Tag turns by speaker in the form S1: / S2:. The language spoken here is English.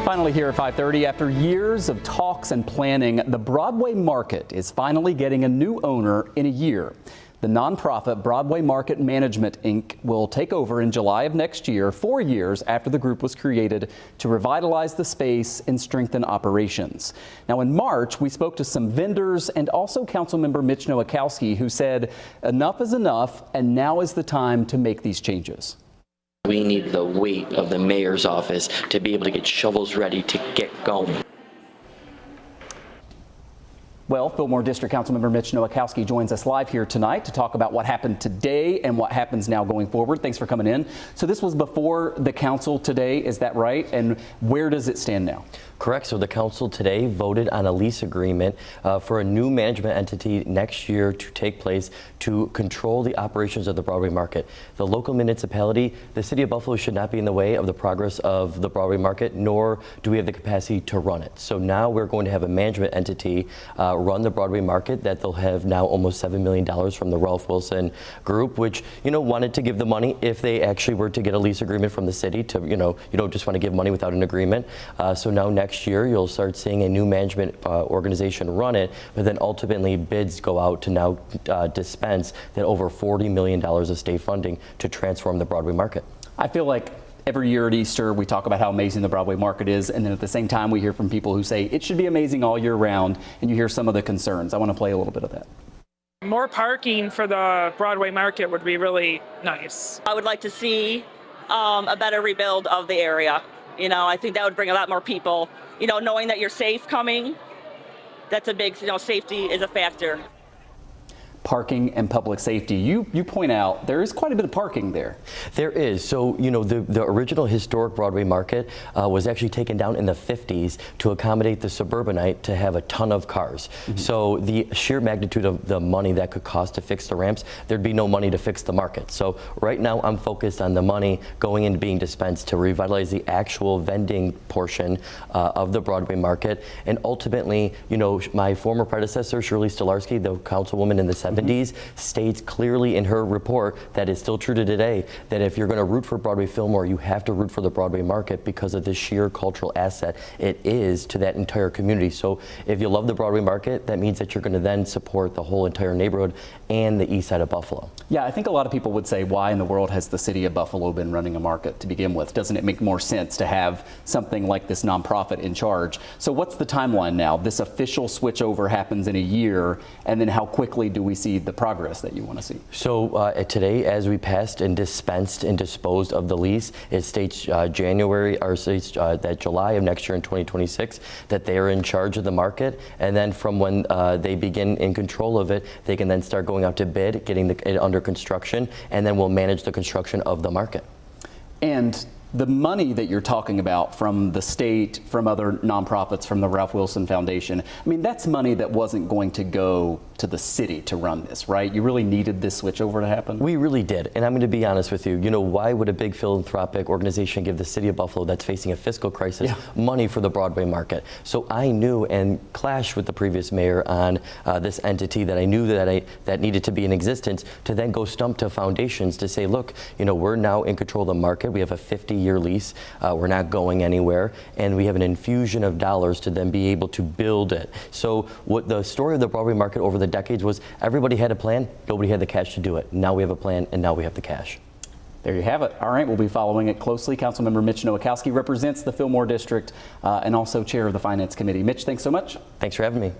S1: Finally here at 5:30, after years of talks and planning, the Broadway Market is finally getting a new owner in a year. The nonprofit Broadway Market Management, Inc. will take over in July of next year, 4 years after the group was created to revitalize the space and strengthen operations. Now in March, we spoke to some vendors and also Councilmember Mitch Nowakowski, who said enough is enough and now is the time to make these changes.
S2: We need the weight of the mayor's office to be able to get shovels ready to get going.
S1: Well, Fillmore District Councilmember Mitch Nowakowski joins us live here tonight to talk about what happened today and what happens now going forward. Thanks for coming in. So this was before the council today, is that right? And where does it stand now?
S3: Correct. So the council today voted on a lease agreement for a new management entity next year to take place to control the operations of the Broadway Market. The local municipality, the city of Buffalo, should not be in the way of the progress of the Broadway Market, nor do we have the capacity to run it. So now we're going to have a management entity run the Broadway Market that they'll have now almost $7 million from the Ralph Wilson Group, which, wanted to give the money if they actually were to get a lease agreement from the city to, you don't just want to give money without an agreement. So now next year you'll start seeing a new management organization run it, but then ultimately bids go out to now dispense that over $40 million of state funding to transform the Broadway Market.
S1: I feel like every year at Easter, we talk about how amazing the Broadway Market is, and then at the same time, we hear from people who say it should be amazing all year round, and you hear some of the concerns. I want to play a little bit of that.
S4: More parking for the Broadway Market would be really nice.
S5: I would like to see a better rebuild of the area. I think that would bring a lot more people. Knowing that you're safe coming, that's a big, safety is a factor.
S1: Parking and public safety. You point out there is quite a bit of parking there.
S3: There is. So, the original historic Broadway Market was actually taken down in the 50s to accommodate the suburbanite to have a ton of cars. So the sheer magnitude of the money that could cost to fix the ramps, there'd be no money to fix the market. So right now I'm focused on the money going into being dispensed to revitalize the actual vending portion of the Broadway Market. And ultimately, my former predecessor, Shirley Stolarski, the councilwoman in the 70s, states clearly in her report that is still true to today, that if you're going to root for Broadway Fillmore, you have to root for the Broadway Market because of the sheer cultural asset it is to that entire community. So if you love the Broadway Market, that means that you're going to then support the whole entire neighborhood and the east side of Buffalo.
S1: Yeah, I think a lot of people would say, why in the world has the city of Buffalo been running a market to begin with? Doesn't it make more sense to have something like this nonprofit in charge? So what's the timeline now? This official switchover happens in a year, and then how quickly do we see the progress that you want to see?
S3: So today, as we passed and dispensed and disposed of the lease, it states that July of next year in 2026 that they are in charge of the market, and then from when they begin in control of it, they can then start going out to bid, getting it under construction, and then we'll manage the construction of the market.
S1: And the money that you're talking about from the state, from other nonprofits, from the Ralph Wilson Foundation, that's money that wasn't going to go to the city to run this, right? You really needed this switchover to happen?
S3: We really did. And I'm going to be honest with you. Why would a big philanthropic organization give the city of Buffalo that's facing a fiscal crisis money for the Broadway Market? So I knew and clashed with the previous mayor on this entity that I knew that needed to be in existence, to then go stump to foundations to say, look, we're now in control of the market. We have a 50-year lease. We're not going anywhere. And we have an infusion of dollars to then be able to build it. So what the story of the Broadway Market over the decades was, everybody had a plan, nobody had the cash to do it. Now we have a plan, and now we have the cash.
S1: There you have it. All right, we'll be following it closely. Councilmember Mitch Nowakowski represents the Fillmore District and also chair of the Finance Committee. Mitch, thanks so much.
S3: Thanks for having me.